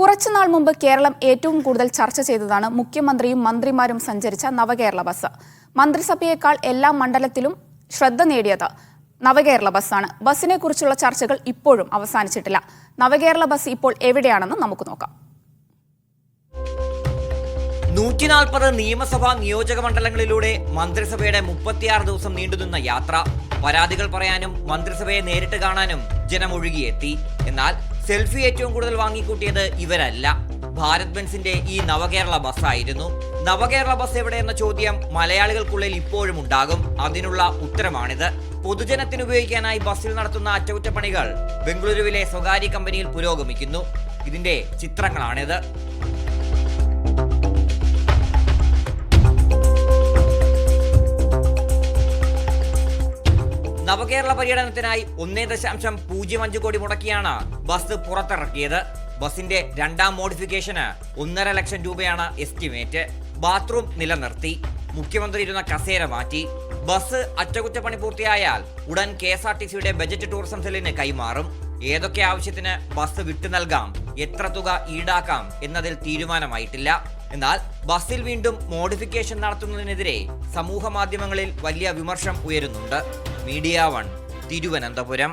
കുറച്ചുനാൾ മുമ്പ് കേരളം ഏറ്റവും കൂടുതൽ ചർച്ച ചെയ്തതാണ് മുഖ്യമന്ത്രിയും മന്ത്രിമാരും സഞ്ചരിച്ച നവകേരള ബസ്. മന്ത്രിസഭയേക്കാൾ എല്ലാ മണ്ഡലത്തിലും ശ്രദ്ധ നേടിയത് നവകേരള ബസ്സാണ്. ബസ്സിനെ കുറിച്ചുള്ള ചർച്ചകൾ ഇപ്പോഴും അവസാനിച്ചിട്ടില്ല. നവകേരള ബസ് ഇപ്പോൾ എവിടെയാണെന്ന് നമുക്ക് നോക്കാം. 140 നിയമസഭാ നിയോജക മണ്ഡലങ്ങളിലൂടെ മന്ത്രിസഭയുടെ 36 ദിവസം നീണ്ടുനിന്ന യാത്ര. പരാതികൾ പറയാനും മന്ത്രിസഭയെ നേരിട്ട് കാണാനും ജനം ഒഴുകിയെത്തി. എന്നാൽ സെൽഫി ഏറ്റവും കൂടുതൽ വാങ്ങിക്കൂട്ടിയത് ഇവരല്ല, ഭാരത് ബെൻസിന്റെ ഈ നവകേരള ബസ്സായിരുന്നു. നവകേരള ബസ് എവിടെയെന്ന ചോദ്യം മലയാളികൾക്കുള്ളിൽ ഇപ്പോഴും ഉണ്ടാകും. അതിനുള്ള ഉത്തരമാണിത്. പൊതുജനത്തിന് ഉപയോഗിക്കാനായി ബസ്സിൽ നടത്തുന്ന അറ്റകുറ്റപ്പണികൾ ബംഗളൂരുവിലെ സ്വകാര്യ കമ്പനിയിൽ പുരോഗമിക്കുന്നു. ഇതിന്റെ ചിത്രങ്ങളാണിത്. നവകേരള പര്യടനത്തിനായി 1.05 കോടി മുടക്കിയാണ് ബസ് പുറത്തിറക്കിയത്. ബസിന്റെ രണ്ടാം മോഡിഫിക്കേഷന് 1.5 ലക്ഷം രൂപയാണ് എസ്റ്റിമേറ്റ്. ബാത്റൂം നിലനിർത്തി, മുഖ്യമന്ത്രി ഇരുന്ന കസേര മാറ്റി. ബസ് അറ്റകുറ്റപ്പണി പൂർത്തിയായാൽ ഉടൻ KSRTCയുടെ ബജറ്റ് ടൂറിസം സെല്ലിന് കൈമാറും. ഏതൊക്കെ ആവശ്യത്തിന് ബസ് വിട്ടു നൽകാം, എത്ര തുക ഈടാക്കാം എന്നതിൽ തീരുമാനമായിട്ടില്ല. എന്നാൽ ബസ്സിൽ വീണ്ടും മോഡിഫിക്കേഷൻ നടത്തുന്നതിനെതിരെ സമൂഹ മാധ്യമങ്ങളിൽ വലിയ വിമർശനം ഉയരുന്നുണ്ട്. മീഡിയ 1, തിരുവനന്തപുരം.